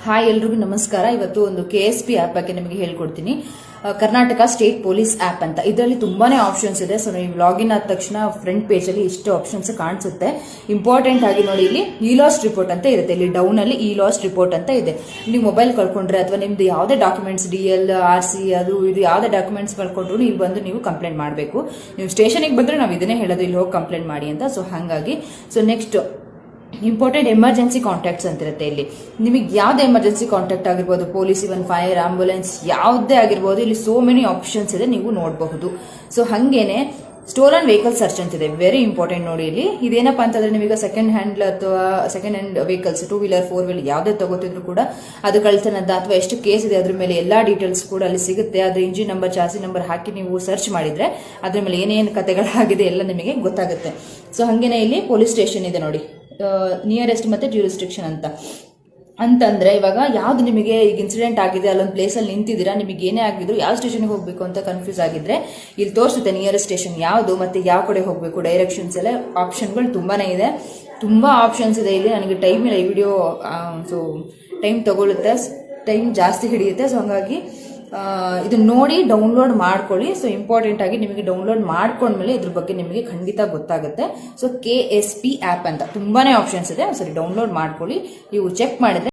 Hi ಎಲ್ರಿಗೂ ನಮಸ್ಕಾರ. ಇವತ್ತು ಒಂದು KSP ಆ್ಯಪ್ ಬಗ್ಗೆ ನಿಮಗೆ ಹೇಳ್ಕೊಡ್ತೀನಿ. ಕರ್ನಾಟಕ ಸ್ಟೇಟ್ ಪೊಲೀಸ್ ಆ್ಯಪ್ ಅಂತ. ಇದರಲ್ಲಿ ತುಂಬಾನೇ ಆಪ್ಷನ್ಸ್ ಇದೆ. ಸೊ ನೀವು ಲಾಗಿನ್ ಆದ ತಕ್ಷಣ ಫ್ರಂಟ್ ಪೇಜ್ ಅಲ್ಲಿ ಇಷ್ಟು ಆಪ್ಷನ್ಸ್ ಕಾಣಿಸುತ್ತೆ. ಇಂಪಾರ್ಟೆಂಟ್ ಆಗಿ ನೋಡಿ, ಇಲ್ಲಿ ಲಾಸ್ಟ್ ರಿಪೋರ್ಟ್ ಅಂತ ಇರುತ್ತೆ. ಇಲ್ಲಿ ಡೌನ್ ಅಲ್ಲಿ ಲಾಸ್ಟ್ ರಿಪೋರ್ಟ್ ಅಂತ ಇದೆ. ನೀವು ಮೊಬೈಲ್ ಕಳ್ಕೊಂಡ್ರೆ ಅಥವಾ ನಿಮ್ದು ಯಾವುದೇ ಡಾಕ್ಯುಮೆಂಟ್ಸ್ DL RC ಅದು ಇದು ಯಾವುದೇ ಡಾಕ್ಯುಮೆಂಟ್ಸ್ ಕಳ್ಕೊಂಡ್ರು ಇಲ್ಲಿ ಬಂದು ನೀವು ಕಂಪ್ಲೇಂಟ್ ಮಾಡಬೇಕು. ನೀವು ಸ್ಟೇಷನ್ಗೆ ಬಂದ್ರೆ ನಾವು ಇದನ್ನೇ ಹೇಳೋದು, ಇಲ್ಲಿ ಹೋಗಿ ಕಂಪ್ಲೇಂಟ್ ಮಾಡಿ ಅಂತ. ಸೊ ಹಾಗಾಗಿ ನೆಕ್ಸ್ಟ್ ಇಂಪಾರ್ಟೆಂಟ್ ಎಮರ್ಜೆನ್ಸಿ ಕಾಂಟ್ಯಾಕ್ಟ್ಸ್ ಅಂತಿರುತ್ತೆ. ಇಲ್ಲಿ ನಿಮಗೆ ಯಾವ್ದು ಎಮರ್ಜೆನ್ಸಿ ಕಾಂಟ್ಯಾಕ್ಟ್ ಆಗಿರ್ಬೋದು, ಪೊಲೀಸ್, ಇವನ್ ಫೈರ್, ಆಂಬುಲೆನ್ಸ್ ಯಾವುದೇ ಆಗಿರ್ಬೋದು, ಇಲ್ಲಿ ಸೋ ಮೆನಿ ಆಪ್ಷನ್ಸ್ ಇದೆ, ನೀವು ನೋಡಬಹುದು. ಸೊ ಹಂಗೇನೆ ಸ್ಟೋಲನ್ ವೆಹಿಕಲ್ ಸರ್ಚ್ ಅಂತಿದೆ, ವೆರಿ ಇಂಪಾರ್ಟೆಂಟ್ ನೋಡಿ. ಇಲ್ಲಿ ಇದೇನಪ್ಪ ಅಂತಂದ್ರೆ, ನೀವೀಗ ಸೆಕೆಂಡ್ ಹ್ಯಾಂಡ್ ಅಥವಾ second hand vehicles 2 wheeler 4 wheeler ಯಾವುದೇ ತಗೋತಿದ್ರು ಕೂಡ ಅದು ಕಳ್ತನದ ಅಥವಾ ಎಷ್ಟು ಕೇಸ್ ಇದೆ ಅದ್ರ ಮೇಲೆ ಎಲ್ಲಾ ಡೀಟೇಲ್ಸ್ ಕೂಡ ಅಲ್ಲಿ ಸಿಗುತ್ತೆ. ಅದ್ರ ಇಂಜಿನ್ ನಂಬರ್, ಚಾಸಿ ನಂಬರ್ ಹಾಕಿ ನೀವು ಸರ್ಚ್ ಮಾಡಿದ್ರೆ ಅದ್ರ ಮೇಲೆ ಏನೇನು ಕಥೆಗಳಾಗಿದೆ ಎಲ್ಲ ನಿಮಗೆ ಗೊತ್ತಾಗುತ್ತೆ. ಸೊ ಹಂಗೇನೆ ಇಲ್ಲಿ ಪೊಲೀಸ್ ಸ್ಟೇಷನ್ ಇದೆ ನೋಡಿ, ನಿಯರೆಸ್ಟ್ ಮತ್ತೆ ಜ್ಯೂರಿಸ್ಡಿಕ್ಷನ್ ಅಂತಂದ್ರೆ ಇವಾಗ ಯಾವ್ದು ನಿಮಗೆ ಈಗ ಇನ್ಸಿಡೆಂಟ್ ಆಗಿದೆ, ಅಲ್ಲೊಂದು ಪ್ಲೇಸ್ ಅಲ್ಲಿ ನಿಂತಿದ್ದೀರಾ, ನಿಮಗೆ ಏನೇ ಆಗಿದ್ರು ಯಾವ ಸ್ಟೇಷನ್ಗೆ ಹೋಗ್ಬೇಕು ಅಂತ ಕನ್ಫ್ಯೂಸ್ ಆಗಿದ್ರೆ ಇಲ್ಲಿ ತೋರಿಸುತ್ತೆ ನಿಯರೆಸ್ಟ್ ಸ್ಟೇಷನ್ ಯಾವುದು ಮತ್ತೆ ಯಾವ ಕಡೆ ಹೋಗ್ಬೇಕು, ಡೈರೆಕ್ಷನ್ಸ್ ಎಲ್ಲ ಆಪ್ಷನ್ಗಳು ತುಂಬಾನೇ ಇದೆ. ತುಂಬಾ ಆಪ್ಷನ್ಸ್ ಇದೆ ಇಲ್ಲಿ. ನನಗೆ ಟೈಮ್ ಇಲ್ಲ ಈ ವಿಡಿಯೋ, ಸೊ ಟೈಮ್ ತಗೊಳುತ್ತೆ, ಟೈಮ್ ಜಾಸ್ತಿ ಹಿಡಿಯುತ್ತೆ. ಸೊ ಹಂಗಾಗಿ ಇದು ನೋಡಿ ಡೌನ್ಲೋಡ್ ಮಾಡ್ಕೊಳ್ಳಿ. ಸೊ ಇಂಪಾರ್ಟೆಂಟ್ ಆಗಿ ನಿಮಗೆ ಡೌನ್ಲೋಡ್ ಮಾಡ್ಕೊಂಡ್ಮೇಲೆ ಇದ್ರ ಬಗ್ಗೆ ನಿಮಗೆ ಖಂಡಿತ ಗೊತ್ತಾಗುತ್ತೆ. ಸೊ KSP ಆ್ಯಪ್ ಅಂತ ತುಂಬಾನೇ ಆಪ್ಷನ್ಸ್ ಇದೆ. ಸರಿ, ಡೌನ್ಲೋಡ್ ಮಾಡ್ಕೊಳ್ಳಿ. ನೀವು ಚೆಕ್ ಮಾಡಿದ್ರೆ